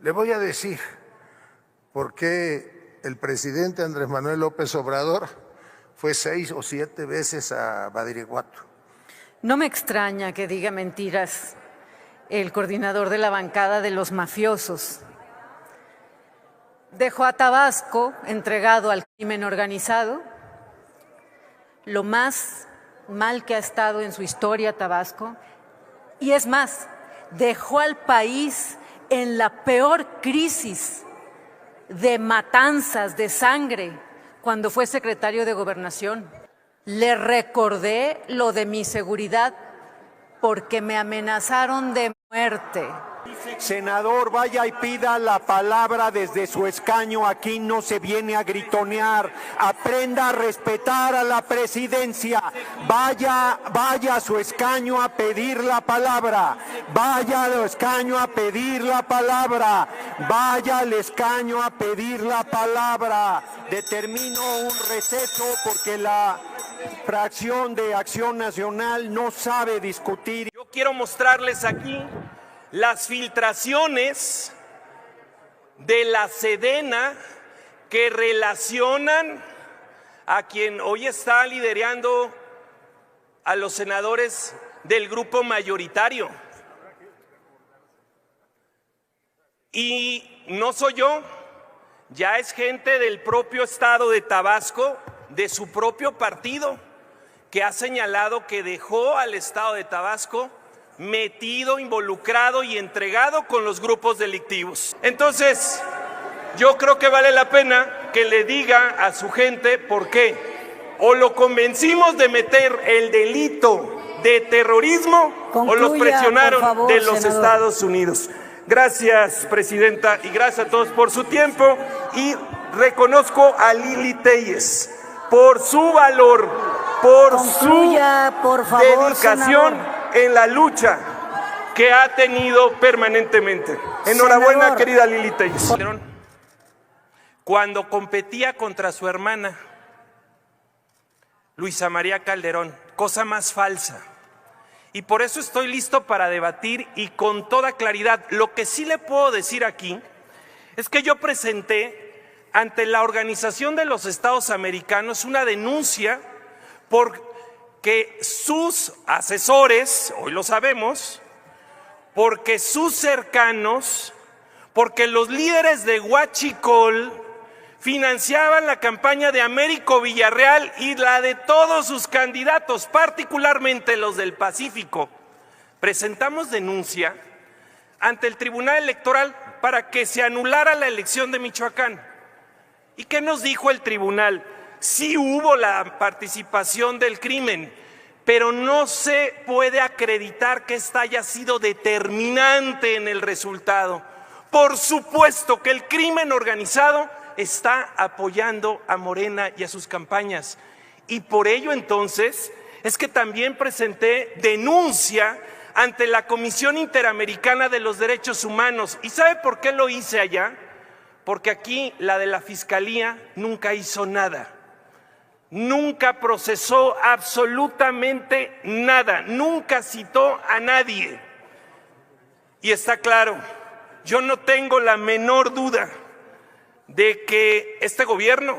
Le voy a decir por qué el presidente Andrés Manuel López Obrador fue 6 o 7 veces a Badiraguato. No me extraña que diga mentiras el coordinador de la bancada de los mafiosos. Dejó a Tabasco entregado al crimen organizado, lo más mal que ha estado en su historia Tabasco, y es más, dejó al país en la peor crisis de matanzas, de sangre, cuando fue secretario de Gobernación. Le recordé lo de mi seguridad porque me amenazaron de muerte. Senador, vaya y pida la palabra desde su escaño. Aquí no se viene a gritonear. Aprenda a respetar a la presidencia. Vaya a su escaño a pedir la palabra. Vaya al escaño a pedir la palabra. Vaya al escaño a pedir la palabra. Determino un receso porque la fracción de Acción Nacional no sabe discutir. Yo quiero mostrarles aquí las filtraciones de la Sedena que relacionan a quien hoy está liderando a los senadores del grupo mayoritario. Y no soy yo, ya es gente del propio estado de Tabasco, de su propio partido, que ha señalado que dejó al estado de Tabasco metido, involucrado y entregado con los grupos delictivos. Entonces, yo creo que vale la pena que le diga a su gente por qué. O lo convencimos de meter el delito de terrorismo. Concluya, o los presionaron por favor, de los senador. Estados Unidos. Gracias, presidenta, y gracias a todos por su tiempo. Y reconozco a Lili Telles por su valor, por Concluya, su por favor, dedicación, senador, en la lucha que ha tenido permanentemente. Enhorabuena, senador. Querida Lili Telles. Cuando competía contra su hermana, Luisa María Calderón, cosa más falsa. Y por eso estoy listo para debatir y con toda claridad. Lo que sí le puedo decir aquí es que yo presenté ante la Organización de los Estados Americanos una denuncia porque sus asesores, hoy lo sabemos, porque sus cercanos, porque los líderes de Huachicol financiaban la campaña de Américo Villarreal y la de todos sus candidatos, particularmente los del Pacífico. Presentamos denuncia ante el Tribunal Electoral para que se anulara la elección de Michoacán. ¿Y qué nos dijo el tribunal? Sí hubo la participación del crimen, pero no se puede acreditar que esta haya sido determinante en el resultado. Por supuesto que el crimen organizado está apoyando a Morena y a sus campañas. Y por ello entonces es que también presenté denuncia ante la Comisión Interamericana de los Derechos Humanos. ¿Y sabe por qué lo hice allá? Porque aquí la de la Fiscalía nunca hizo nada. Nunca procesó absolutamente nada, nunca citó a nadie. Y está claro, yo no tengo la menor duda de que este gobierno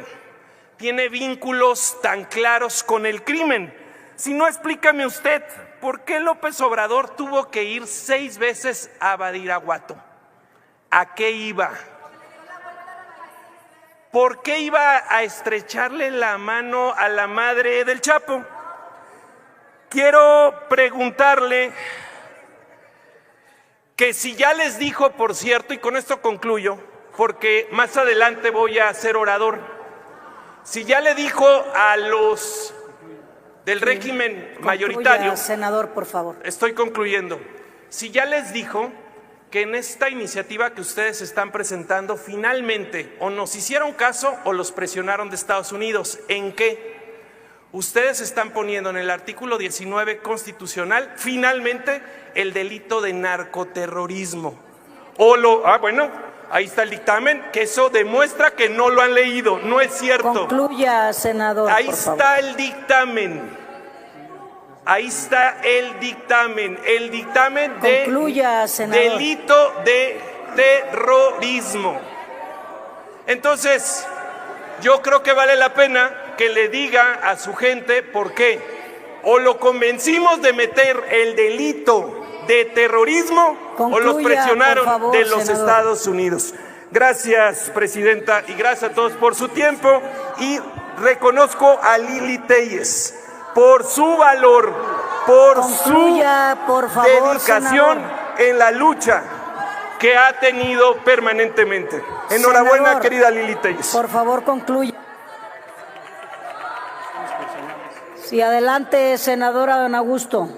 tiene vínculos tan claros con el crimen. Si no, explícame usted, ¿por qué López Obrador tuvo que ir 6 veces a Badiraguato? ¿A qué iba? ¿Por qué iba a estrecharle la mano a la madre del Chapo? Quiero preguntarle que si ya les dijo, por cierto, y con esto concluyo, porque más adelante voy a ser orador, si ya le dijo a los del régimen mayoritario, senador, por favor. Estoy concluyendo. Si ya les dijo que en esta iniciativa que ustedes están presentando, finalmente o nos hicieron caso o los presionaron de Estados Unidos. ¿En qué? Ustedes están poniendo en el artículo 19 constitucional, finalmente, el delito de narcoterrorismo. Bueno, ahí está el dictamen, que eso demuestra que no lo han leído, no es cierto. Concluya, senador. Ahí está el dictamen. Ahí está el dictamen de delito de terrorismo. Entonces, yo creo que vale la pena que le diga a su gente por qué. O lo convencimos de meter el delito de terrorismo, o los presionaron, por favor, de los senador. Estados Unidos. Gracias, presidenta, y gracias a todos por su tiempo. Y reconozco a Lili Téllez por su valor, por por favor, dedicación, senador, en la lucha que ha tenido permanentemente. Enhorabuena, senador, querida Lili Téllez. Por favor, concluya. Sí, adelante, senadora don Augusto.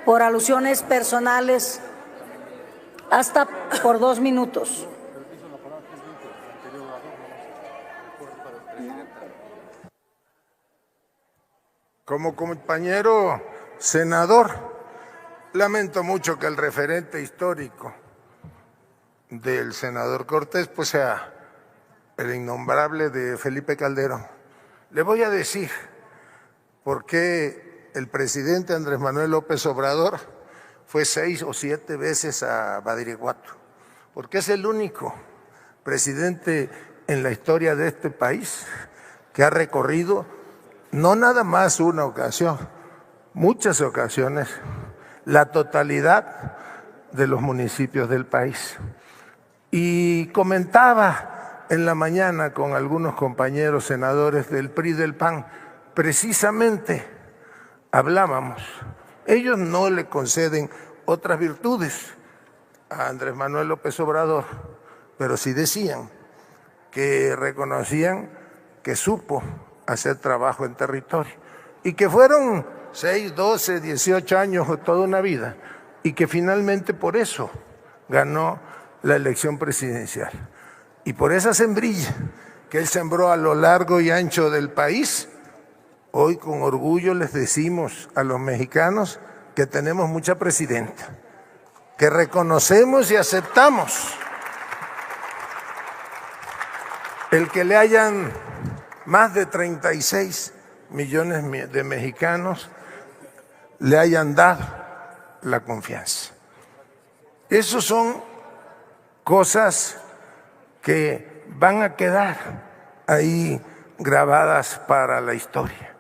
Por alusiones personales, hasta por 2 minutos. Como compañero senador, lamento mucho que el referente histórico del senador Cortés pues sea el innombrable de Felipe Calderón. Le voy a decir por qué el presidente Andrés Manuel López Obrador fue 6 o 7 veces a Badiraguato, porque es el único presidente en la historia de este país que ha recorrido no nada más una ocasión, muchas ocasiones, la totalidad de los municipios del país. Y comentaba en la mañana con algunos compañeros senadores del PRI y del PAN, precisamente hablábamos, ellos no le conceden otras virtudes a Andrés Manuel López Obrador, pero sí decían que reconocían que supo hacer trabajo en territorio y que fueron 6, 12, 18 años o toda una vida y que finalmente por eso ganó la elección presidencial. Y por esa sembrilla que él sembró a lo largo y ancho del país, hoy con orgullo les decimos a los mexicanos que tenemos mucha presidenta, que reconocemos y aceptamos el que le hayan más de 36 millones de mexicanos le hayan dado la confianza. Esas son cosas que van a quedar ahí grabadas para la historia.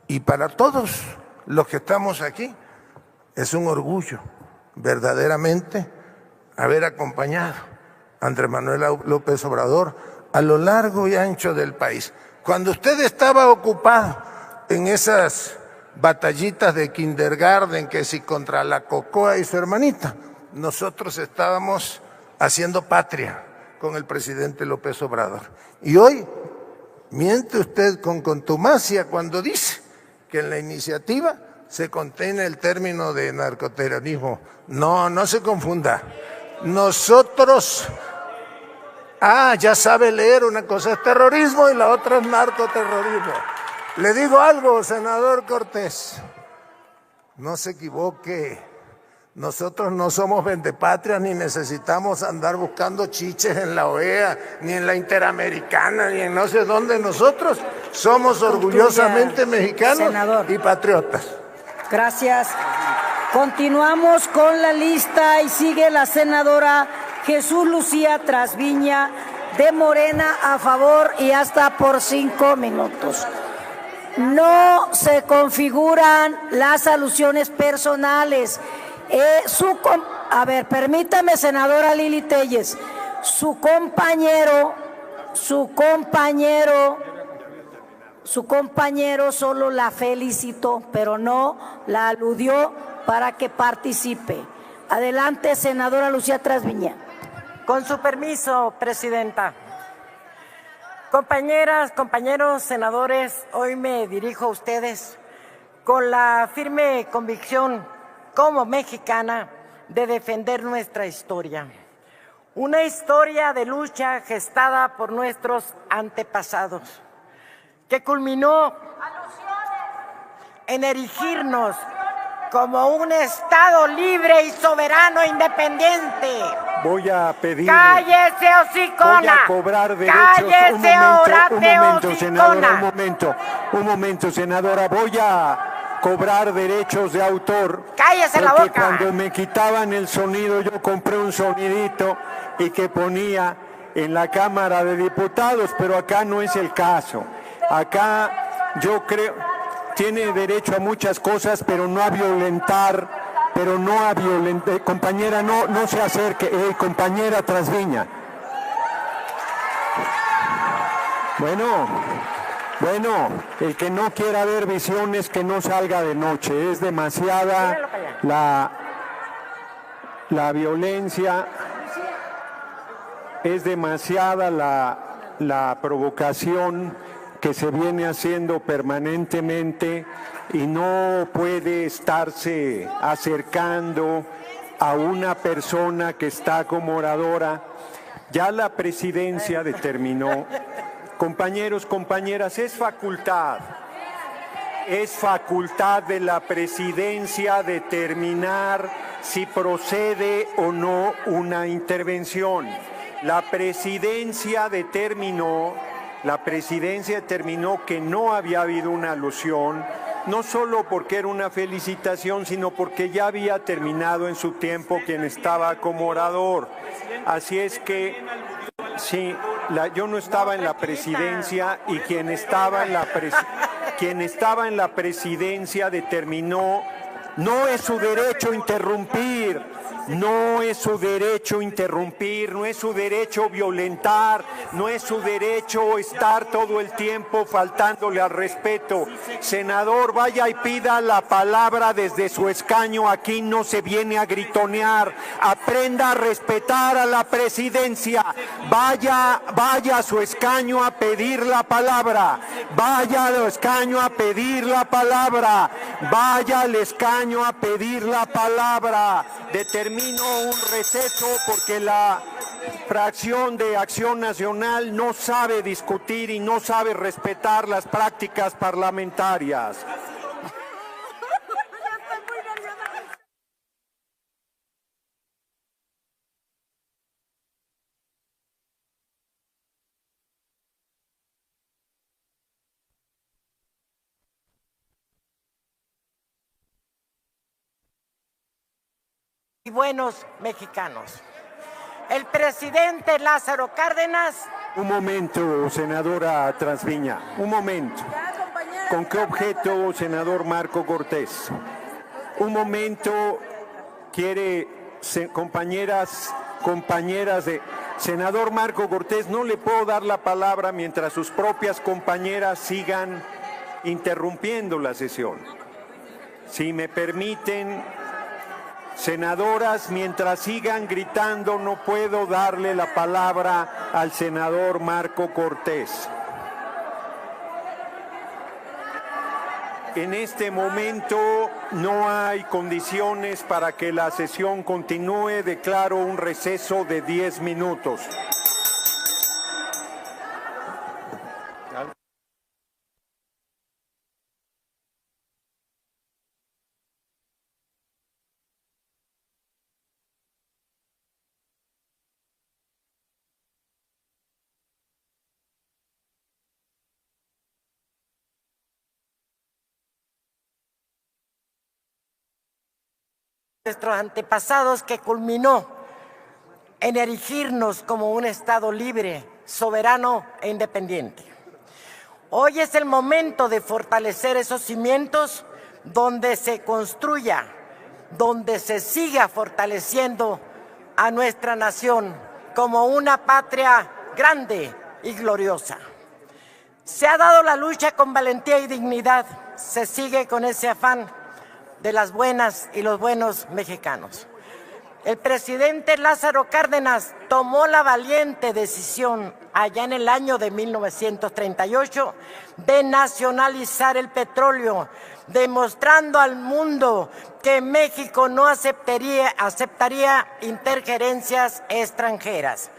Y para todos los que estamos aquí, es un orgullo verdaderamente haber acompañado a Andrés Manuel López Obrador a lo largo y ancho del país. Cuando usted estaba ocupado en esas batallitas de kindergarten, que si contra la Cocoa y su hermanita, nosotros estábamos haciendo patria con el presidente López Obrador. Y hoy miente usted con contumacia cuando dice que en la iniciativa se contiene el término de narcoterrorismo. No, no se confunda. Nosotros... ya sabe leer, una cosa es terrorismo y la otra es narcoterrorismo. Le digo algo, senador Cortés, no se equivoque, nosotros no somos vendepatrias ni necesitamos andar buscando chiches en la OEA, ni en la Interamericana, ni en no sé dónde. Nosotros somos orgullosamente mexicanos, senador, y patriotas. Gracias. Continuamos con la lista y sigue la senadora Jesús Lucía Trasviña de Morena, a favor y hasta por 5 minutos. No se configuran las alusiones personales. A ver, permítame, senadora Lili Téllez, su compañero solo la felicitó, pero no la aludió para que participe. Adelante, senadora Lucía Trasviña. Con su permiso, presidenta. Compañeras, compañeros senadores, hoy me dirijo a ustedes con la firme convicción como mexicana de defender nuestra historia. Una historia de lucha gestada por nuestros antepasados, que culminó en erigirnos como un Estado libre y soberano e independiente. Voy a pedir... ¡Cállese, hocicona! Voy a cobrar derechos. ¡Cállese, un momento, senadora, un momento, senadora. Voy a cobrar derechos de autor. ¡Cállese la porque boca! Cuando me quitaban el sonido, yo compré un sonidito y que ponía en la Cámara de Diputados, pero acá no es el caso. Acá yo creo, tiene derecho a muchas cosas, pero no a violentar. Compañera, no se acerque, compañera Trasviña. Bueno, el que no quiera ver visiones, que no salga de noche. Es demasiada la violencia, es demasiada la provocación que se viene haciendo permanentemente y no puede estarse acercando a una persona que está como oradora. Ya la presidencia determinó, compañeros, compañeras, es facultad de la presidencia determinar si procede o no una intervención. La presidencia determinó que no había habido una alusión, no solo porque era una felicitación, sino porque ya había terminado en su tiempo quien estaba como orador. Así es que, sí, yo no estaba en la presidencia y quien estaba en la presidencia determinó, no es su derecho interrumpir. No es su derecho interrumpir, no es su derecho violentar, no es su derecho estar todo el tiempo faltándole al respeto. Senador, vaya y pida la palabra desde su escaño, aquí no se viene a gritonear. Aprenda a respetar a la presidencia. Vaya a su escaño a pedir la palabra. Vaya al escaño a pedir la palabra. Vaya al escaño a pedir la palabra. Determino un receso porque la fracción de Acción Nacional no sabe discutir y no sabe respetar las prácticas parlamentarias. Y buenos mexicanos. El presidente Lázaro Cárdenas. Un momento, senadora Trasviña, un momento. ¿Con qué objeto, senador Marco Cortés? Un momento, quiere, compañeras de... Senador Marco Cortés, no le puedo dar la palabra mientras sus propias compañeras sigan interrumpiendo la sesión. Si me permiten... Senadoras, mientras sigan gritando, no puedo darle la palabra al senador Marco Cortés. En este momento no hay condiciones para que la sesión continúe. Declaro un receso de 10 minutos. Nuestros antepasados, que culminó en erigirnos como un Estado libre, soberano e independiente. Hoy es el momento de fortalecer esos cimientos donde se construya, donde se siga fortaleciendo a nuestra nación como una patria grande y gloriosa. Se ha dado la lucha con valentía y dignidad, se sigue con ese afán de las buenas y los buenos mexicanos. El presidente Lázaro Cárdenas tomó la valiente decisión allá en el año de 1938 de nacionalizar el petróleo, demostrando al mundo que México no aceptaría interferencias extranjeras.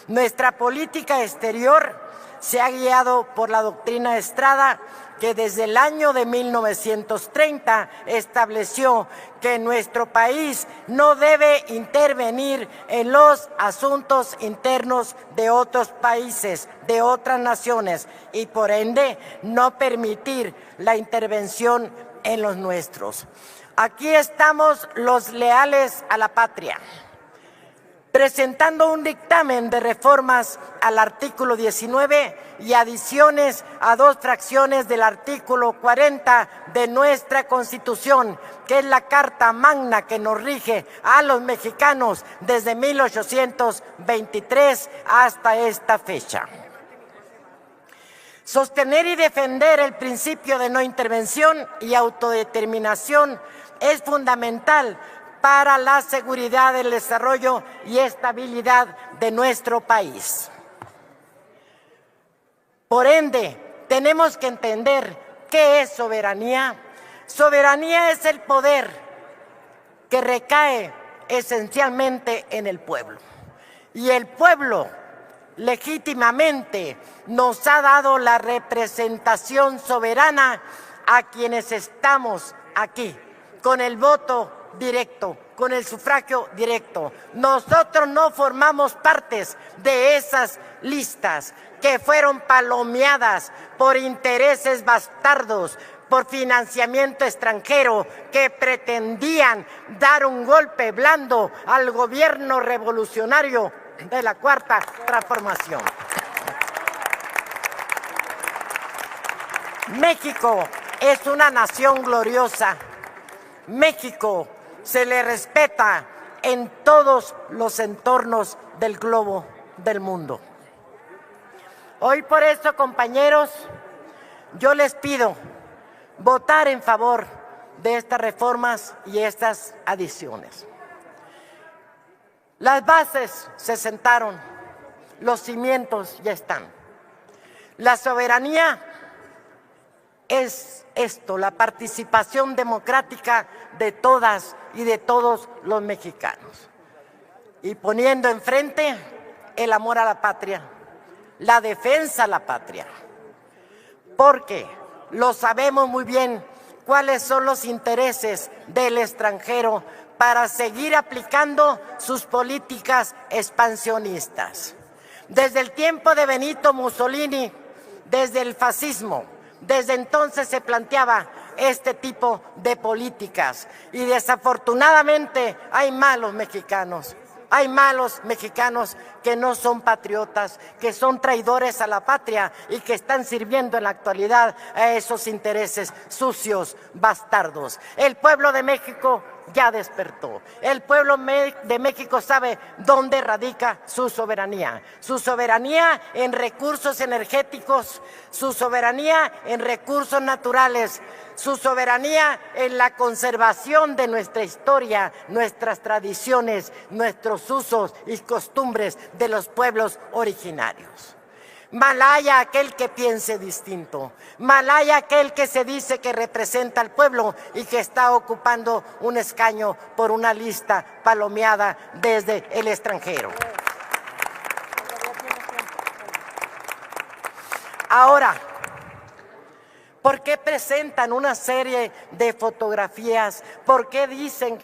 Nuestra política exterior se ha guiado por la doctrina Estrada, que desde el año de 1930 estableció que nuestro país no debe intervenir en los asuntos internos de otros países, de otras naciones, y por ende no permitir la intervención en los nuestros. Aquí estamos los leales a la patria, presentando un dictamen de reformas al artículo 19 y adiciones a 2 fracciones del artículo 40 de nuestra Constitución, que es la Carta Magna que nos rige a los mexicanos desde 1823 hasta esta fecha. Sostener y defender el principio de no intervención y autodeterminación es fundamental para la seguridad, el desarrollo y estabilidad de nuestro país. Por ende, tenemos que entender qué es soberanía. Soberanía es el poder que recae esencialmente en el pueblo. Y el pueblo legítimamente nos ha dado la representación soberana a quienes estamos aquí, con el voto directo, con el sufragio directo. Nosotros no formamos partes de esas listas que fueron palomeadas por intereses bastardos, por financiamiento extranjero, que pretendían dar un golpe blando al gobierno revolucionario de la Cuarta Transformación. México es una nación gloriosa. México se le respeta en todos los entornos del globo del mundo. Hoy por eso, compañeros, yo les pido votar en favor de estas reformas y estas adiciones. Las bases se sentaron, los cimientos ya están. La soberanía es esto, la participación democrática de todas y de todos los mexicanos. Y poniendo enfrente el amor a la patria, la defensa a la patria, porque lo sabemos muy bien cuáles son los intereses del extranjero para seguir aplicando sus políticas expansionistas. Desde el tiempo de Benito Mussolini, desde el fascismo, desde entonces se planteaba este tipo de políticas y desafortunadamente hay malos mexicanos. Hay malos mexicanos que no son patriotas, que son traidores a la patria y que están sirviendo en la actualidad a esos intereses sucios, bastardos. El pueblo de México ya despertó. El pueblo de México sabe dónde radica su soberanía. Su soberanía en recursos energéticos, su soberanía en recursos naturales, su soberanía en la conservación de nuestra historia, nuestras tradiciones, nuestros usos y costumbres de los pueblos originarios. Malaya aquel que piense distinto, malaya aquel que se dice que representa al pueblo y que está ocupando un escaño por una lista palomeada desde el extranjero. Ahora, ¿por qué presentan una serie de fotografías? ¿Por qué dicen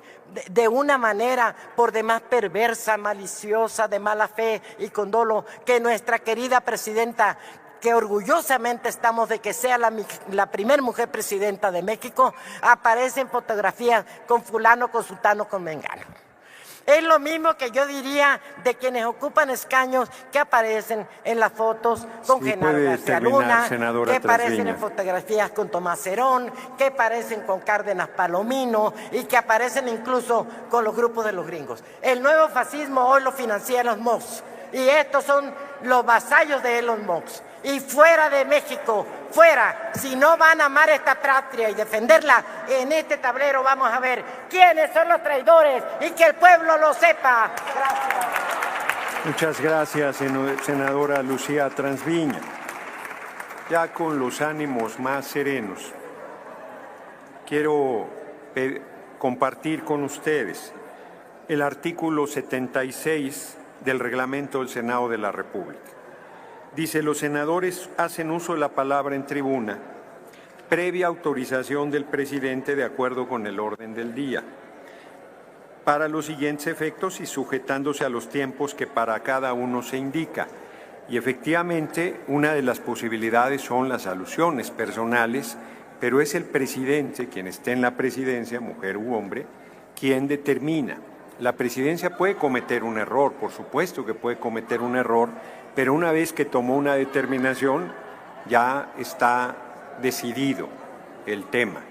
de una manera por demás perversa, maliciosa, de mala fe y con dolo que nuestra querida presidenta, que orgullosamente estamos de que sea la primer mujer presidenta de México, aparece en fotografías con fulano, con sultano, con mengano? Es lo mismo que yo diría de quienes ocupan escaños que aparecen en las fotos con Genaro García Luna, que aparecen en fotografías con Tomás Herón, que aparecen con Cárdenas Palomino y que aparecen incluso con los grupos de los gringos. El nuevo fascismo hoy lo financia Elon Musk y estos son los vasallos de Elon Musk. Y fuera de México, fuera, si no van a amar esta patria y defenderla, en este tablero vamos a ver quiénes son los traidores y que el pueblo lo sepa. Gracias. Muchas gracias, senadora Lucía Transviña. Ya con los ánimos más serenos, quiero compartir con ustedes el artículo 76 del Reglamento del Senado de la República. Dice, los senadores hacen uso de la palabra en tribuna, previa autorización del presidente de acuerdo con el orden del día, para los siguientes efectos y sujetándose a los tiempos que para cada uno se indica. Y efectivamente, una de las posibilidades son las alusiones personales pero es el presidente, quien esté en la presidencia, mujer u hombre, quien determina. La presidencia puede cometer un error, por supuesto que puede cometer un error, pero una vez que tomó una determinación, ya está decidido el tema.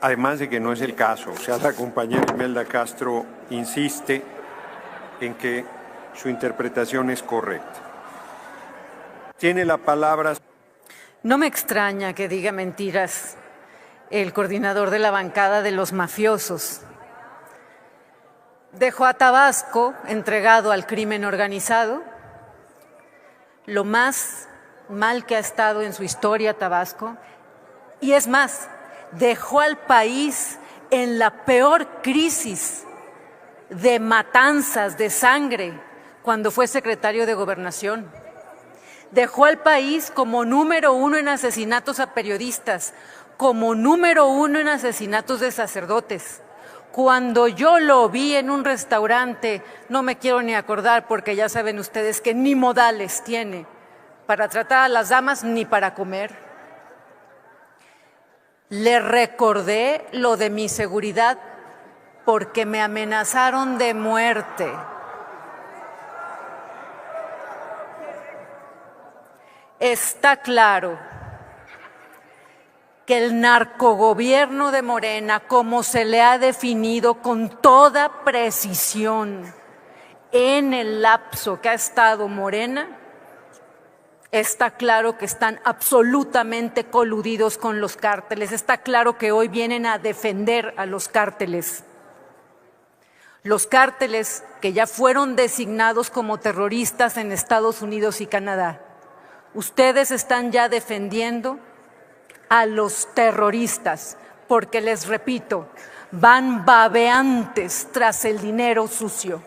Además de que no es el caso, o sea, la compañera Imelda Castro insiste en que su interpretación es correcta. Tiene la palabra. No me extraña que diga mentiras el coordinador de la bancada de los mafiosos. Dejó a Tabasco entregado al crimen organizado, lo más mal que ha estado en su historia Tabasco, y es más, dejó al país en la peor crisis de matanzas, de sangre, cuando fue secretario de Gobernación. Dejó al país como número 1 en asesinatos a periodistas, como número 1 en asesinatos de sacerdotes. Cuando yo lo vi en un restaurante, no me quiero ni acordar porque ya saben ustedes que ni modales tiene para tratar a las damas ni para comer. Le recordé lo de mi seguridad porque me amenazaron de muerte. Está claro que el narcogobierno de Morena, como se le ha definido con toda precisión en el lapso que ha estado Morena, está claro que están absolutamente coludidos con los cárteles. Está claro que hoy vienen a defender a los cárteles. Los cárteles que ya fueron designados como terroristas en Estados Unidos y Canadá. Ustedes están ya defendiendo a los terroristas, porque les repito, van babeantes tras el dinero sucio.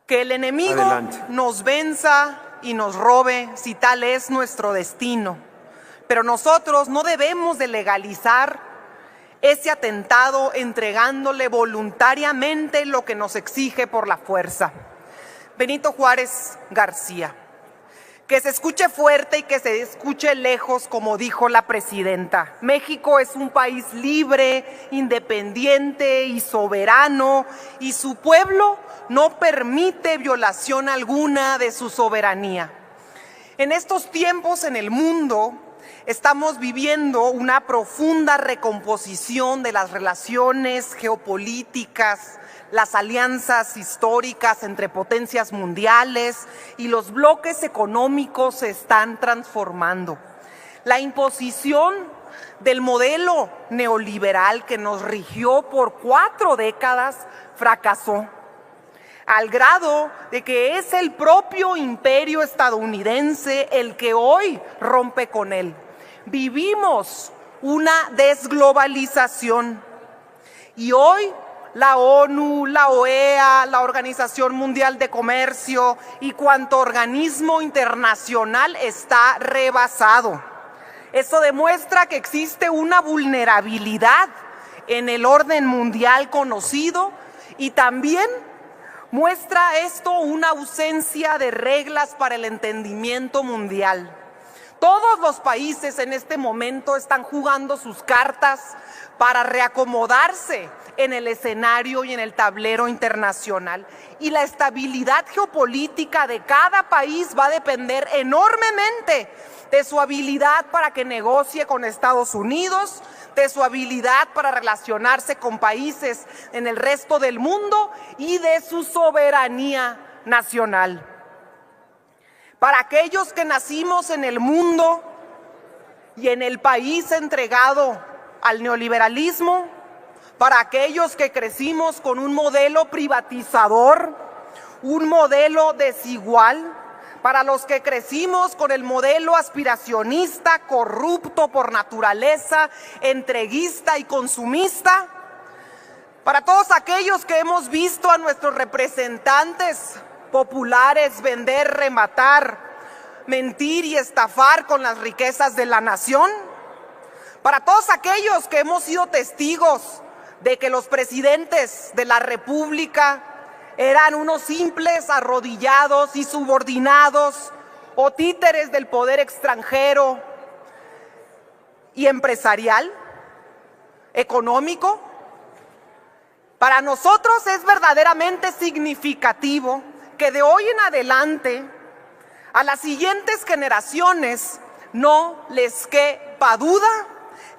Que el enemigo nos venza y nos robe si tal es nuestro destino. Pero nosotros no debemos de legalizar ese atentado entregándole voluntariamente lo que nos exige por la fuerza. Benito Juárez García. Que se escuche fuerte y que se escuche lejos, como dijo la presidenta. México es un país libre, independiente y soberano, y su pueblo no permite violación alguna de su soberanía. En estos tiempos en el mundo estamos viviendo una profunda recomposición de las relaciones geopolíticas, las alianzas históricas entre potencias mundiales y los bloques económicos se están transformando. La imposición del modelo neoliberal que nos rigió por 4 décadas fracasó, al grado de que es el propio imperio estadounidense el que hoy rompe con él. Vivimos una desglobalización y hoy la ONU, la OEA, la Organización Mundial de Comercio y cuanto organismo internacional está rebasado. Eso demuestra que existe una vulnerabilidad en el orden mundial conocido y también muestra esto una ausencia de reglas para el entendimiento mundial. Todos los países en este momento están jugando sus cartas para reacomodarse en el escenario y en el tablero internacional. Y la estabilidad geopolítica de cada país va a depender enormemente de su habilidad para que negocie con Estados Unidos, de su habilidad para relacionarse con países en el resto del mundo y de su soberanía nacional. Para aquellos que nacimos en el mundo y en el país entregado al neoliberalismo, para aquellos que crecimos con un modelo privatizador, un modelo desigual, para los que crecimos con el modelo aspiracionista, corrupto por naturaleza, entreguista y consumista, para todos aquellos que hemos visto a nuestros representantes populares vender, rematar, mentir y estafar con las riquezas de la nación, para todos aquellos que hemos sido testigos de que los presidentes de la República eran unos simples arrodillados y subordinados o títeres del poder extranjero y empresarial, económico. Para nosotros es verdaderamente significativo que de hoy en adelante a las siguientes generaciones no les quepa duda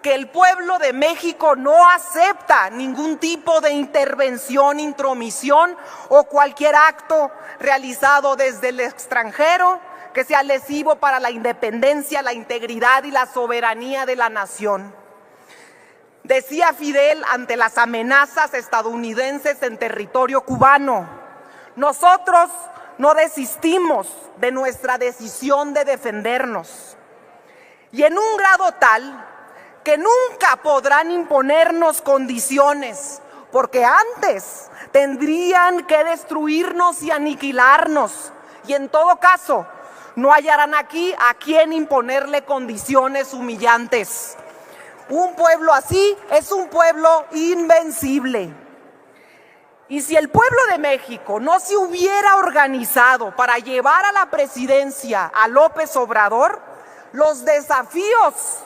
que el pueblo de México no acepta ningún tipo de intervención, intromisión o cualquier acto realizado desde el extranjero que sea lesivo para la independencia, la integridad y la soberanía de la nación. Decía Fidel ante las amenazas estadounidenses en territorio cubano: nosotros no desistimos de nuestra decisión de defendernos, y en un grado tal que nunca podrán imponernos condiciones, porque antes tendrían que destruirnos y aniquilarnos, y en todo caso no hallarán aquí a quien imponerle condiciones humillantes. Un pueblo así es un pueblo invencible. Y si el pueblo de México no se hubiera organizado para llevar a la presidencia a López Obrador, los desafíos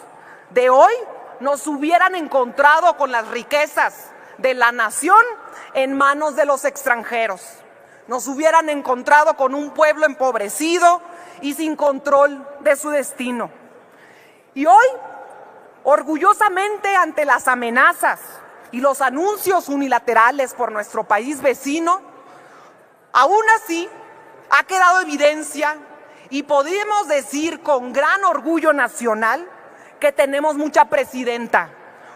de hoy nos hubieran encontrado con las riquezas de la nación en manos de los extranjeros. Nos hubieran encontrado con un pueblo empobrecido y sin control de su destino. Y hoy, orgullosamente ante las amenazas y los anuncios unilaterales por nuestro país vecino, aún así ha quedado evidencia y podemos decir con gran orgullo nacional que tenemos mucha presidenta,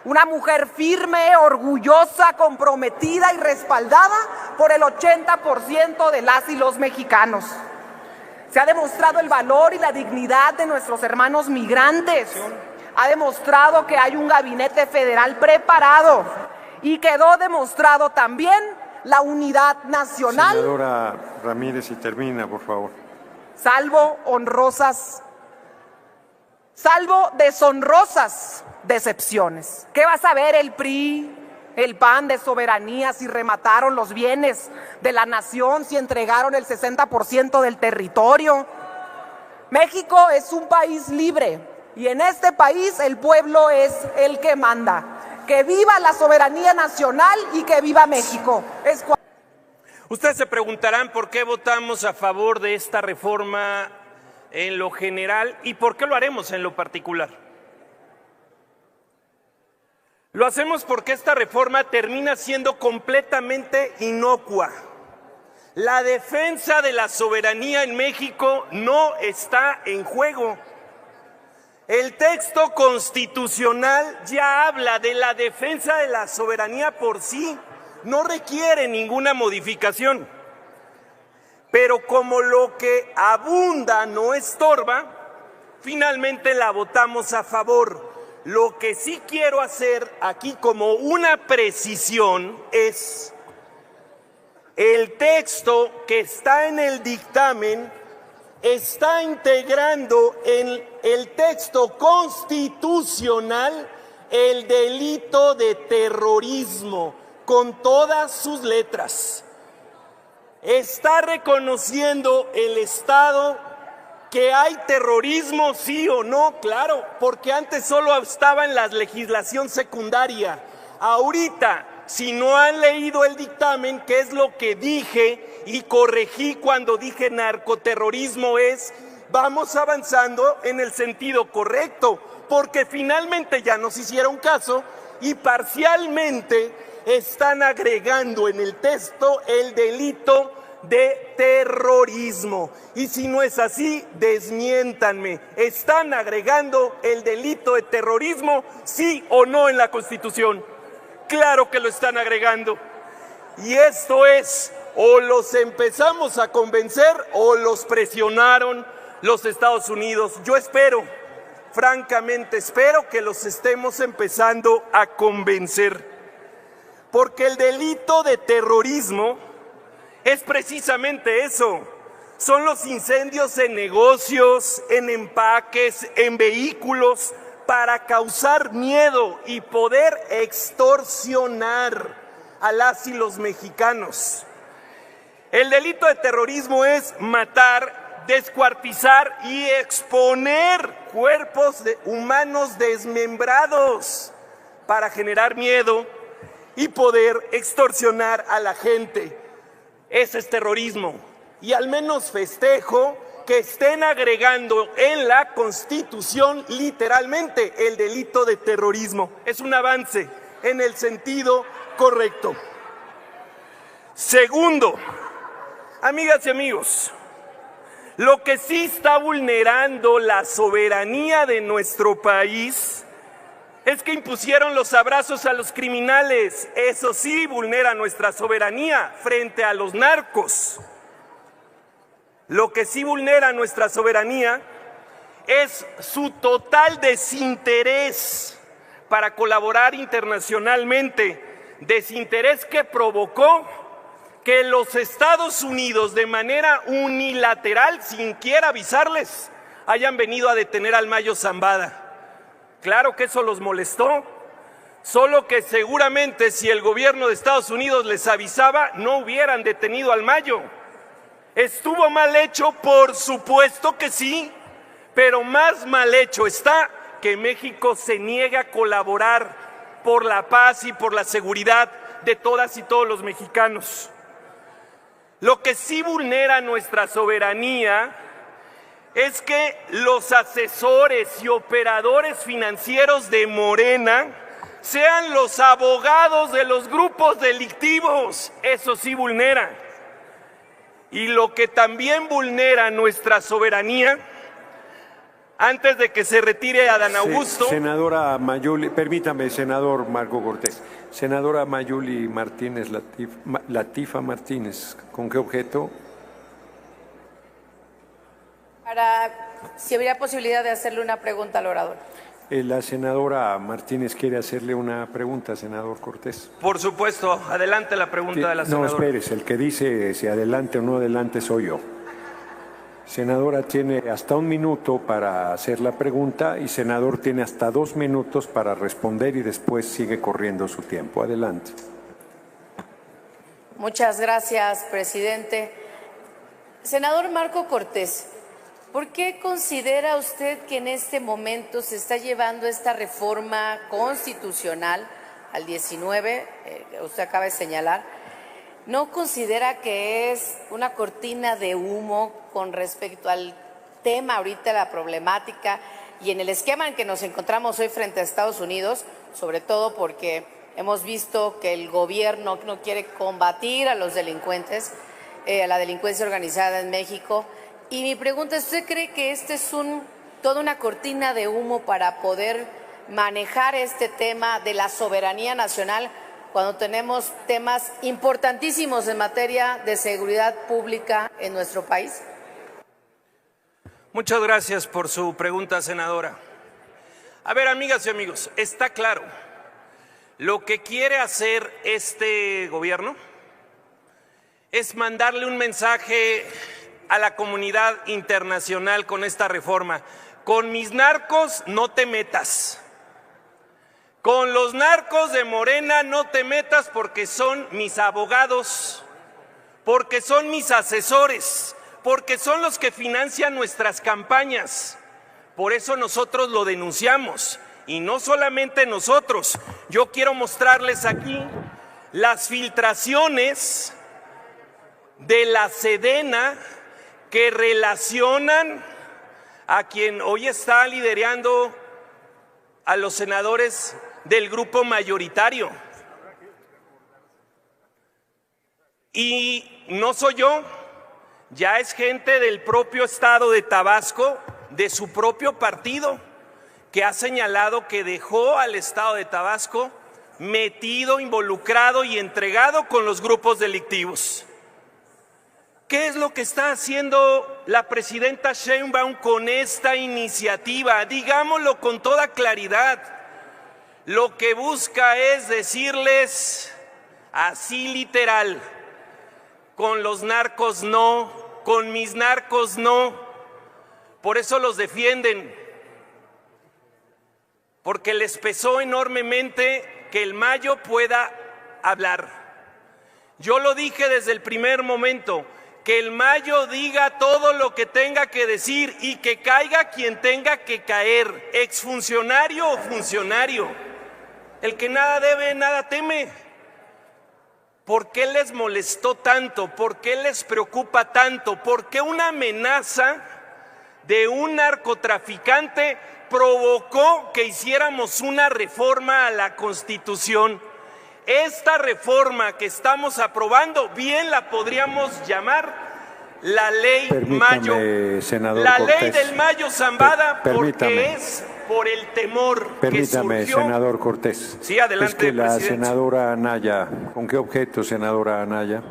una mujer firme, orgullosa, comprometida y respaldada por el 80% de las y los mexicanos. Se ha demostrado el valor y la dignidad de nuestros hermanos migrantes. Ha demostrado que hay un gabinete federal preparado y quedó demostrado también la unidad nacional. Senadora Ramírez, y termina, por favor. Salvo deshonrosas decepciones. ¿Qué va a saber el PRI, el PAN de soberanía si remataron los bienes de la nación, si entregaron el 60% del territorio? México es un país libre. Y en este país el pueblo es el que manda. Que viva la soberanía nacional y que viva México. Ustedes se preguntarán por qué votamos a favor de esta reforma en lo general y por qué lo haremos en lo particular. Lo hacemos porque esta reforma termina siendo completamente inocua. La defensa de la soberanía en México no está en juego. El texto constitucional ya habla de la defensa de la soberanía por sí, no requiere ninguna modificación. Pero como lo que abunda no estorba, finalmente la votamos a favor. Lo que sí quiero hacer aquí como una precisión es: el texto que está en el dictamen está integrando en el texto constitucional el delito de terrorismo con todas sus letras. Está reconociendo el Estado que hay terrorismo, sí o no, claro, porque antes solo estaba en la legislación secundaria. Ahorita, si no han leído el dictamen, que es lo que dije y corregí cuando dije narcoterrorismo, vamos avanzando en el sentido correcto, porque finalmente ya nos hicieron caso y parcialmente están agregando en el texto el delito de terrorismo. Y si no es así, desmiéntanme. ¿Están agregando el delito de terrorismo, sí o no, en la Constitución? Claro que lo están agregando. Y esto es, o los empezamos a convencer o los presionaron los Estados Unidos. Yo espero, francamente espero que los estemos empezando a convencer. Porque el delito de terrorismo es precisamente eso. Son los incendios en negocios, en empaques, en vehículos, para causar miedo y poder extorsionar a las y los mexicanos. El delito de terrorismo es matar, descuartizar y exponer cuerpos humanos desmembrados para generar miedo y poder extorsionar a la gente. Ese es terrorismo. Y al menos festejo que estén agregando en la Constitución literalmente el delito de terrorismo. Es un avance en el sentido correcto. Segundo, amigas y amigos, lo que sí está vulnerando la soberanía de nuestro país es que impusieron los abrazos a los criminales. Eso sí vulnera nuestra soberanía frente a los narcos. Lo que sí vulnera nuestra soberanía es su total desinterés para colaborar internacionalmente, desinterés que provocó que los Estados Unidos de manera unilateral, sin quiera avisarles, hayan venido a detener al Mayo Zambada. Claro que eso los molestó, solo que seguramente si el gobierno de Estados Unidos les avisaba, no hubieran detenido al Mayo. ¿Estuvo mal hecho? Por supuesto que sí, pero más mal hecho está que México se niegue a colaborar por la paz y por la seguridad de todas y todos los mexicanos. Lo que sí vulnera nuestra soberanía es que los asesores y operadores financieros de Morena sean los abogados de los grupos delictivos. Eso sí vulnera. Y lo que también vulnera nuestra soberanía, antes de que se retire Adán Augusto... Senadora Mayuli, permítame, senador Marco Cortés. Senadora Mayuli Martínez, Latifa Martínez, ¿con qué objeto? Si habría posibilidad de hacerle una pregunta al orador. La senadora Martínez quiere hacerle una pregunta, senador Cortés. Por supuesto, adelante la pregunta de la senadora. No, espérese, el que dice si adelante o no adelante soy yo. Senadora tiene hasta 1 minuto para hacer la pregunta y senador tiene hasta 2 minutos para responder y después sigue corriendo su tiempo. Adelante. Muchas gracias, presidente. Senador Marco Cortés, ¿por qué considera usted que en este momento se está llevando esta reforma constitucional al 19, que usted acaba de señalar? ¿No considera que es una cortina de humo con respecto al tema ahorita, la problemática y en el esquema en que nos encontramos hoy frente a Estados Unidos, sobre todo porque hemos visto que el gobierno no quiere combatir a los delincuentes, a la delincuencia organizada en México? Y mi pregunta es, ¿usted cree que este es toda una cortina de humo para poder manejar este tema de la soberanía nacional cuando tenemos temas importantísimos en materia de seguridad pública en nuestro país? Muchas gracias por su pregunta, senadora. A ver, amigas y amigos, está claro, lo que quiere hacer este gobierno es mandarle un mensaje a la comunidad internacional con esta reforma. Con mis narcos no te metas. Con los narcos de Morena no te metas porque son mis abogados, porque son mis asesores, porque son los que financian nuestras campañas. Por eso nosotros lo denunciamos. Y no solamente nosotros. Yo quiero mostrarles aquí las filtraciones de la Sedena que relacionan a quien hoy está liderando a los senadores del grupo mayoritario. Y no soy yo, ya es gente del propio estado de Tabasco, de su propio partido, que ha señalado que dejó al estado de Tabasco metido, involucrado y entregado con los grupos delictivos. ¿Qué es lo que está haciendo la presidenta Sheinbaum con esta iniciativa? Digámoslo con toda claridad. Lo que busca es decirles así literal, con los narcos no, con mis narcos no. Por eso los defienden, porque les pesó enormemente que el Mayo pueda hablar. Yo lo dije desde el primer momento, Que el Mayo diga todo lo que tenga que decir y que caiga quien tenga que caer, exfuncionario o funcionario. El que nada debe, nada teme. ¿Por qué les molestó tanto? ¿Por qué les preocupa tanto? ¿Por qué una amenaza de un narcotraficante provocó que hiciéramos una reforma a la Constitución? Esta reforma que estamos aprobando, bien la podríamos llamar la ley Mayo, la ley del Mayo Zambada, porque es por el temor que surgió. Permítame, senador Cortés. Sí, adelante, es que la presidente. senadora Anaya, ¿con qué objeto, senadora Anaya?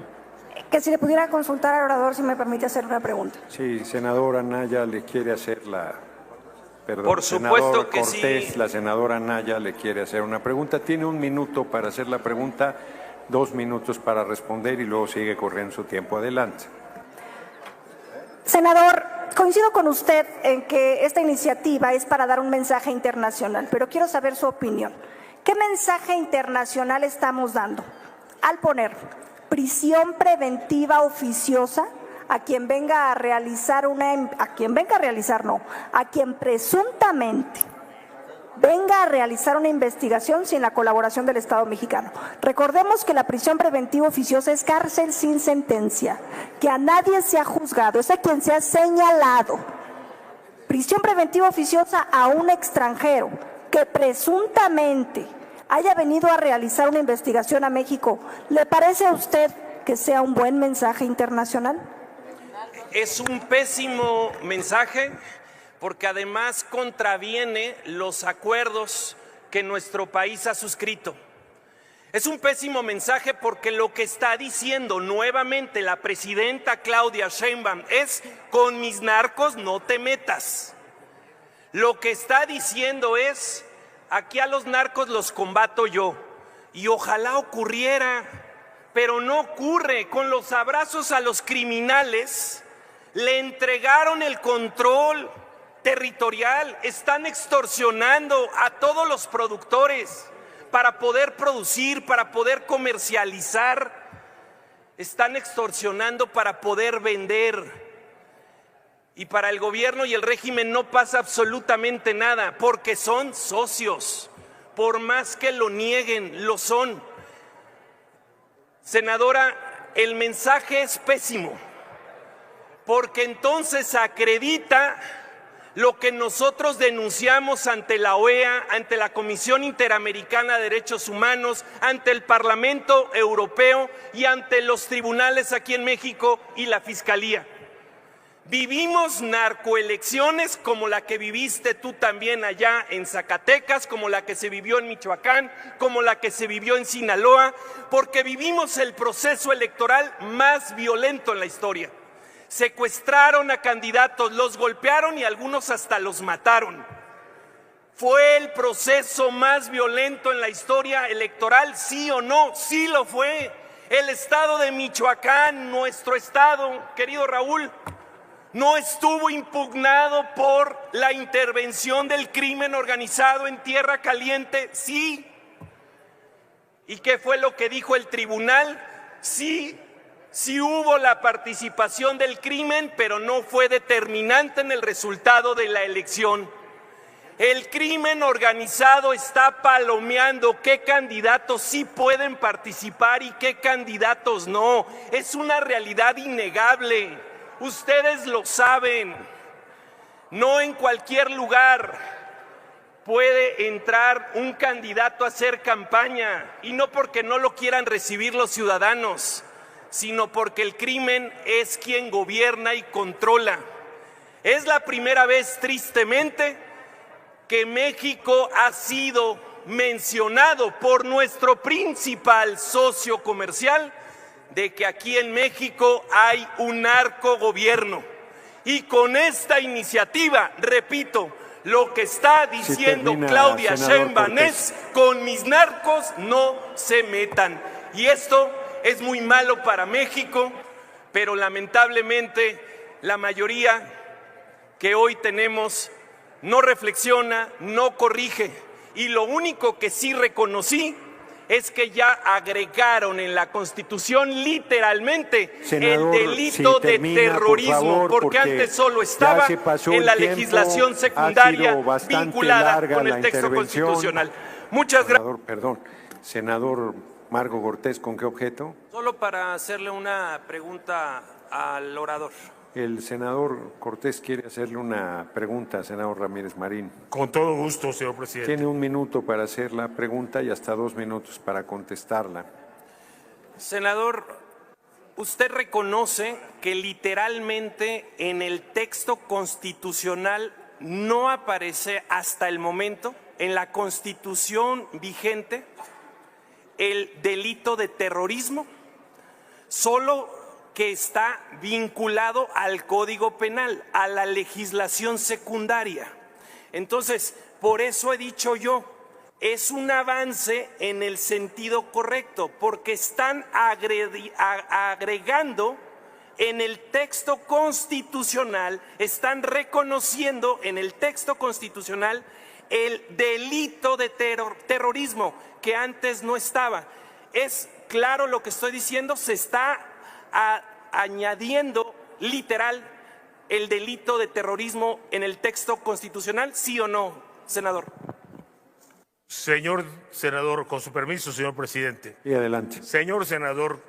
Que si le pudiera consultar al orador, si me permite hacer una pregunta. Sí, senadora Anaya le quiere hacer la... Perdón, por supuesto senador que Cortés, sí. La senadora Anaya le quiere hacer una pregunta. Tiene 1 minuto para hacer la pregunta, 2 minutos para responder y luego sigue corriendo su tiempo. Adelante. Senador, coincido con usted en que esta iniciativa es para dar un mensaje internacional, pero quiero saber su opinión. ¿Qué mensaje internacional estamos dando al poner prisión preventiva oficiosa a quien venga a realizar a quien presuntamente venga a realizar una investigación sin la colaboración del Estado mexicano? Recordemos que la prisión preventiva oficiosa es cárcel sin sentencia, que a nadie se ha juzgado, es a quien se ha señalado. Prisión preventiva oficiosa a un extranjero que presuntamente haya venido a realizar una investigación a México. ¿Le parece a usted que sea un buen mensaje internacional? Es un pésimo mensaje porque además contraviene los acuerdos que nuestro país ha suscrito. Es un pésimo mensaje porque lo que está diciendo nuevamente la presidenta Claudia Sheinbaum es: con mis narcos no te metas. Lo que está diciendo es: aquí a los narcos los combato yo. Y ojalá ocurriera, pero no ocurre. Con los abrazos a los criminales le entregaron el control territorial, están extorsionando a todos los productores para poder producir, para poder comercializar, están extorsionando para poder vender. Y para el gobierno y el régimen no pasa absolutamente nada, porque son socios, por más que lo nieguen, lo son. Senadora, el mensaje es pésimo, porque entonces acredita lo que nosotros denunciamos ante la OEA, ante la Comisión Interamericana de Derechos Humanos, ante el Parlamento Europeo y ante los tribunales aquí en México y la Fiscalía. Vivimos narcoelecciones como la que viviste tú también allá en Zacatecas, como la que se vivió en Michoacán, como la que se vivió en Sinaloa, porque vivimos el proceso electoral más violento en la historia. Secuestraron a candidatos, los golpearon y algunos hasta los mataron. ¿Fue el proceso más violento en la historia electoral? ¿Sí o no? Sí lo fue. El estado de Michoacán, nuestro estado, querido Raúl, no estuvo impugnado por la intervención del crimen organizado en Tierra Caliente. Sí. ¿Y qué fue lo que dijo el tribunal? Sí. Sí hubo la participación del crimen, pero no fue determinante en el resultado de la elección. El crimen organizado está palomeando qué candidatos sí pueden participar y qué candidatos no. Es una realidad innegable. Ustedes lo saben. No en cualquier lugar puede entrar un candidato a hacer campaña, y no porque no lo quieran recibir los ciudadanos, sino porque el crimen es quien gobierna y controla. Es la primera vez, tristemente, que México ha sido mencionado por nuestro principal socio comercial de que aquí en México hay un narcogobierno. Y con esta iniciativa, repito, lo que está diciendo Claudia Sheinbaum es: con mis narcos no se metan. Y esto es muy malo para México, pero lamentablemente la mayoría que hoy tenemos no reflexiona, no corrige. Y lo único que sí reconocí es que ya agregaron en la Constitución literalmente Senador, el delito de terrorismo, por favor, porque antes solo estaba en la legislación secundaria vinculada con el texto constitucional. Muchas gracias. Perdón. Senador Marco Cortés, ¿con qué objeto? Solo para hacerle una pregunta al orador. El senador Cortés quiere hacerle una pregunta, senador Ramírez Marín. Con todo gusto, señor presidente. Tiene 1 minuto para hacer la pregunta y hasta 2 minutos para contestarla. Senador, ¿usted reconoce que literalmente en el texto constitucional no aparece hasta el momento, en la Constitución vigente, el delito de terrorismo? Solo que está vinculado al Código Penal, a la legislación secundaria. Entonces, por eso he dicho yo, es un avance en el sentido correcto, porque están agregando en el texto constitucional, están reconociendo en el texto constitucional el delito de terrorismo, que antes no estaba. Es claro lo que estoy diciendo, se está añadiendo literal el delito de terrorismo en el texto constitucional, ¿sí o no, senador? Señor senador, con su permiso, señor presidente. Y adelante. Señor senador,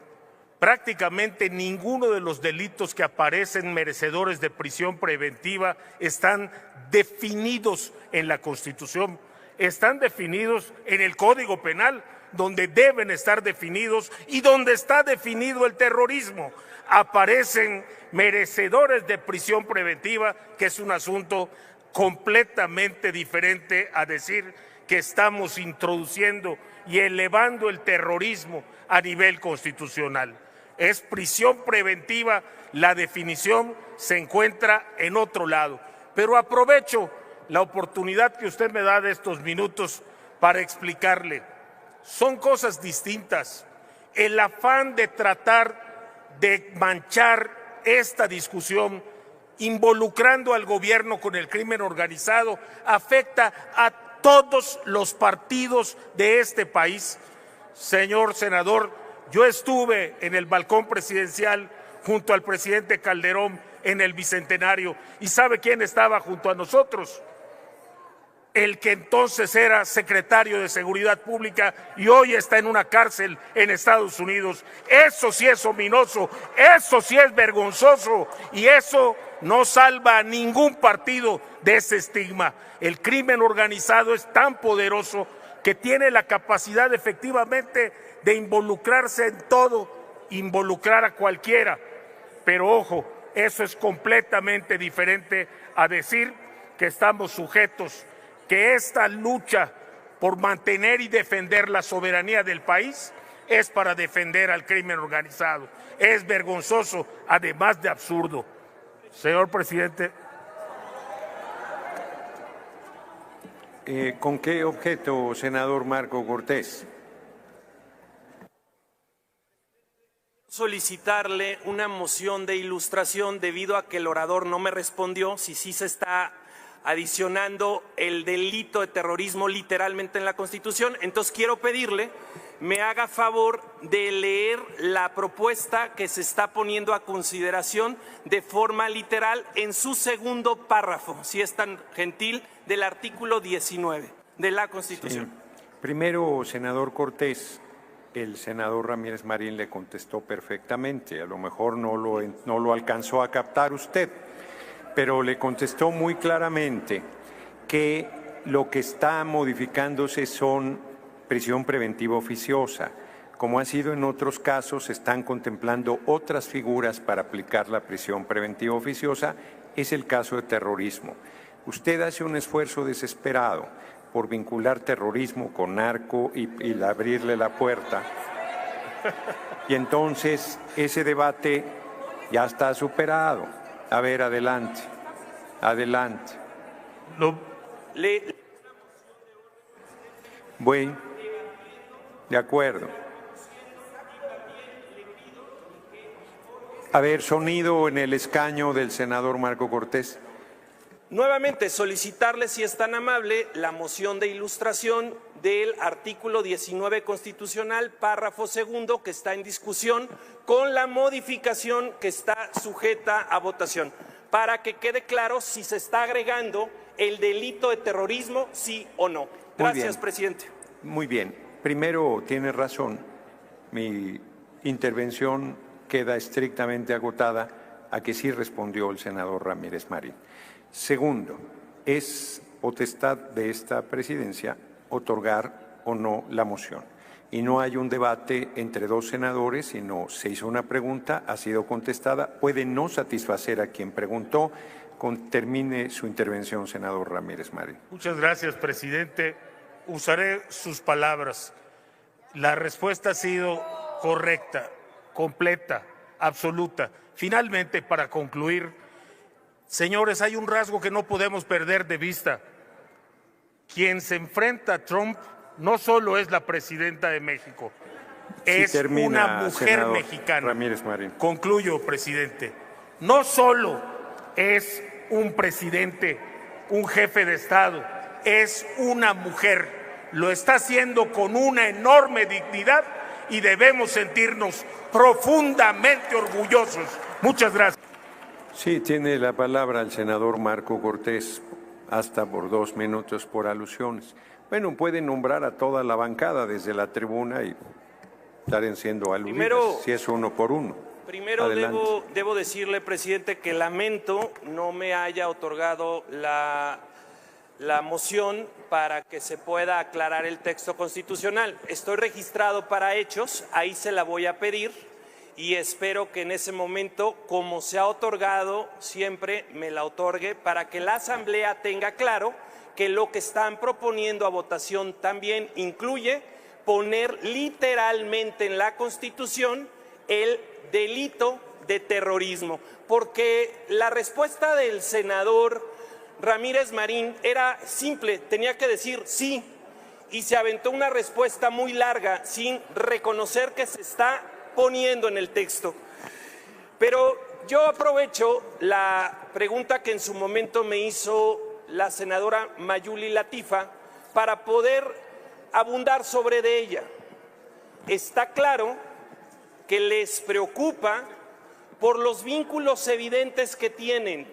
prácticamente ninguno de los delitos que aparecen merecedores de prisión preventiva están definidos en la Constitución, están definidos en el Código Penal, donde deben estar definidos y donde está definido el terrorismo. Aparecen merecedores de prisión preventiva, que es un asunto completamente diferente a decir que estamos introduciendo y elevando el terrorismo a nivel constitucional. Es prisión preventiva, la definición se encuentra en otro lado. Pero aprovecho la oportunidad que usted me da de estos minutos para explicarle. Son cosas distintas. El afán de tratar de manchar esta discusión involucrando al gobierno con el crimen organizado afecta a todos los partidos de este país. Señor senador, yo estuve en el balcón presidencial junto al presidente Calderón en el Bicentenario y ¿sabe quién estaba junto a nosotros? El que entonces era secretario de Seguridad Pública y hoy está en una cárcel en Estados Unidos. Eso sí es ominoso, eso sí es vergonzoso y eso no salva a ningún partido de ese estigma. El crimen organizado es tan poderoso que tiene la capacidad efectivamente de involucrarse en todo, involucrar a cualquiera. Pero ojo, eso es completamente diferente a decir que estamos sujetos, que esta lucha por mantener y defender la soberanía del país es para defender al crimen organizado. Es vergonzoso, además de absurdo. Señor presidente. ¿Con qué objeto, senador Marco Cortés? Solicitarle una moción de ilustración debido a que el orador no me respondió si sí se está adicionando el delito de terrorismo literalmente en la Constitución. Entonces quiero pedirle me haga favor de leer la propuesta que se está poniendo a consideración de forma literal en su segundo párrafo, si es tan gentil, del artículo 19 de la Constitución. Sí. Primero, senador Cortés, el senador Ramírez Marín le contestó perfectamente. A lo mejor no lo alcanzó a captar usted, pero le contestó muy claramente que lo que está modificándose son prisión preventiva oficiosa. Como ha sido en otros casos, se están contemplando otras figuras para aplicar la prisión preventiva oficiosa. Es el caso de terrorismo. Usted hace un esfuerzo desesperado por vincular terrorismo con narco y abrirle la puerta. Y entonces ese debate ya está superado. A ver, adelante, adelante. Bueno, de acuerdo. A ver, sonido en el escaño del senador Marco Cortés. Nuevamente, solicitarle, si es tan amable, la moción de ilustración del artículo 19 constitucional, párrafo segundo, que está en discusión, con la modificación que está sujeta a votación, para que quede claro si se está agregando el delito de terrorismo, sí o no. Gracias, presidente. Muy bien. Primero, tiene razón. Mi intervención queda estrictamente agotada a que sí respondió el senador Ramírez Marín. Segundo, es potestad de esta presidencia otorgar o no la moción. Y no hay un debate entre dos senadores, sino se hizo una pregunta, ha sido contestada, puede no satisfacer a quien preguntó. Termine su intervención, senador Ramírez Marín. Muchas gracias, presidente. Usaré sus palabras. La respuesta ha sido correcta, completa, absoluta. Finalmente, para concluir, señores, hay un rasgo que no podemos perder de vista. Quien se enfrenta a Trump no solo es la presidenta de México, es una mujer mexicana. Ramírez Marín. Concluyo, presidente. No solo es un presidente, un jefe de Estado, es una mujer. Lo está haciendo con una enorme dignidad y debemos sentirnos profundamente orgullosos. Muchas gracias. Sí, tiene la palabra el senador Marco Cortés, hasta por 2 minutos por alusiones. Bueno, puede nombrar a toda la bancada desde la tribuna y estarán siendo aludidas, si es uno por uno. Primero debo decirle, presidente, que lamento no me haya otorgado la moción para que se pueda aclarar el texto constitucional. Estoy registrado para hechos, ahí se la voy a pedir y espero que en ese momento, como se ha otorgado, siempre me la otorgue para que la Asamblea tenga claro que lo que están proponiendo a votación también incluye poner literalmente en la Constitución el delito de terrorismo, porque la respuesta del senador Ramírez Marín era simple, tenía que decir sí, y se aventó una respuesta muy larga sin reconocer que se está poniendo en el texto. Pero yo aprovecho la pregunta que en su momento me hizo la senadora Mayuli Latifa para poder abundar sobre de ella. Está claro que les preocupa por los vínculos evidentes que tienen.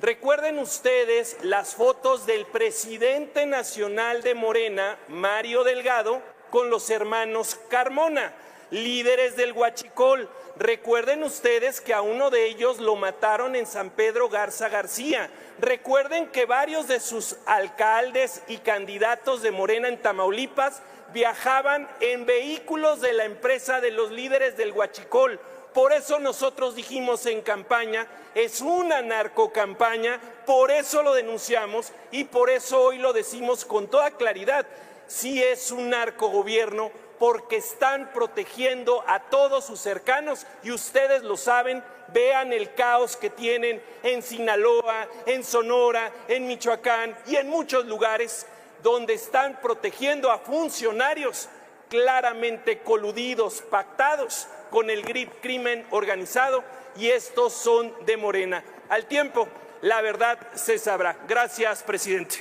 Recuerden ustedes las fotos del presidente nacional de Morena, Mario Delgado, con los hermanos Carmona, líderes del Huachicol. Recuerden ustedes que a uno de ellos lo mataron en San Pedro Garza García. Recuerden que varios de sus alcaldes y candidatos de Morena en Tamaulipas viajaban en vehículos de la empresa de los líderes del Huachicol. Por eso nosotros dijimos en campaña, es una narcocampaña, por eso lo denunciamos y por eso hoy lo decimos con toda claridad. Sí es un narcogobierno porque están protegiendo a todos sus cercanos y ustedes lo saben, vean el caos que tienen en Sinaloa, en Sonora, en Michoacán y en muchos lugares donde están protegiendo a funcionarios claramente coludidos, pactados con el crimen organizado, y estos son de Morena. Al tiempo, la verdad se sabrá. Gracias, presidente.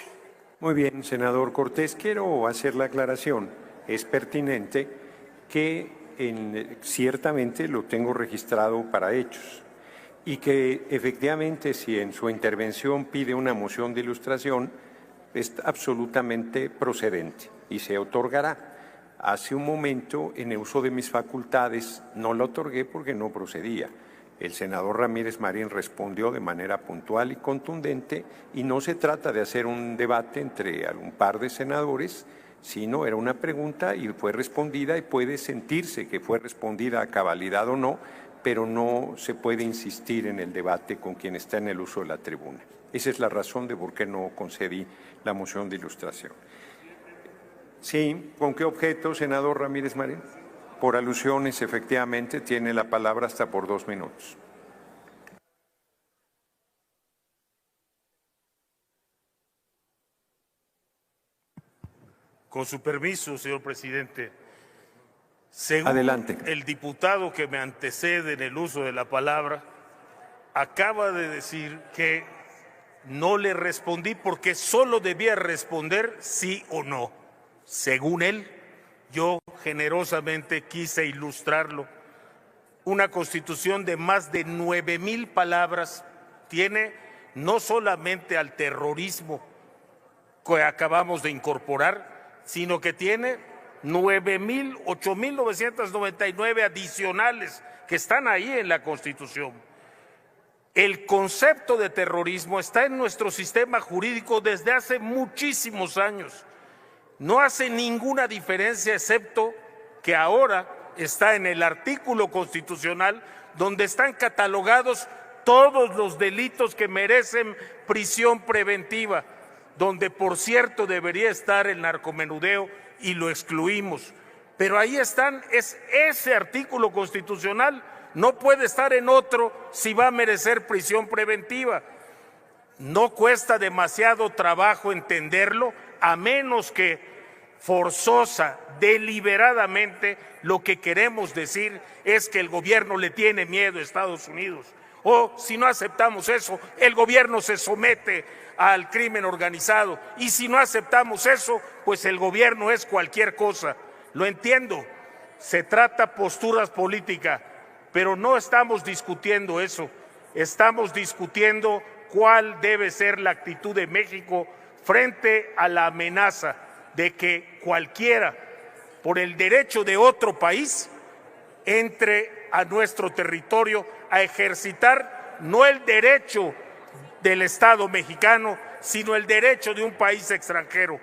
Muy bien, senador Cortés, quiero hacer la aclaración. Es pertinente que ciertamente lo tengo registrado para hechos y que efectivamente si en su intervención pide una moción de ilustración es absolutamente procedente y se otorgará. Hace un momento, en el uso de mis facultades, no lo otorgué porque no procedía. El senador Ramírez Marín respondió de manera puntual y contundente y no se trata de hacer un debate entre un par de senadores, sino era una pregunta y fue respondida y puede sentirse que fue respondida a cabalidad o no, pero no se puede insistir en el debate con quien está en el uso de la tribuna. Esa es la razón de por qué no concedí la moción de ilustración. Sí, ¿con qué objeto, senador Ramírez Marín? Por alusiones, efectivamente, tiene la palabra hasta por 2 minutos. Con su permiso, señor presidente. Según Adelante. El diputado que me antecede en el uso de la palabra, acaba de decir que no le respondí porque solo debía responder sí o no. Según él, yo generosamente quise ilustrarlo. Una Constitución de más de 9,000 palabras tiene no solamente al terrorismo que acabamos de incorporar, sino que tiene 8,999 adicionales que están ahí en la Constitución. El concepto de terrorismo está en nuestro sistema jurídico desde hace muchísimos años. No hace ninguna diferencia, excepto que ahora está en el artículo constitucional donde están catalogados todos los delitos que merecen prisión preventiva, donde por cierto debería estar el narcomenudeo y lo excluimos. Pero ahí están, es ese artículo constitucional, no puede estar en otro si va a merecer prisión preventiva. No cuesta demasiado trabajo entenderlo, a menos que forzosa, deliberadamente, lo que queremos decir es que el gobierno le tiene miedo a Estados Unidos. O si no aceptamos eso, el gobierno se somete al crimen organizado. Y si no aceptamos eso, pues el gobierno es cualquier cosa. Lo entiendo, se trata posturas políticas, pero no estamos discutiendo eso. Estamos discutiendo cuál debe ser la actitud de México frente a la amenaza de que cualquiera, por el derecho de otro país, entre a nuestro territorio a ejercitar no el derecho del Estado mexicano, sino el derecho de un país extranjero.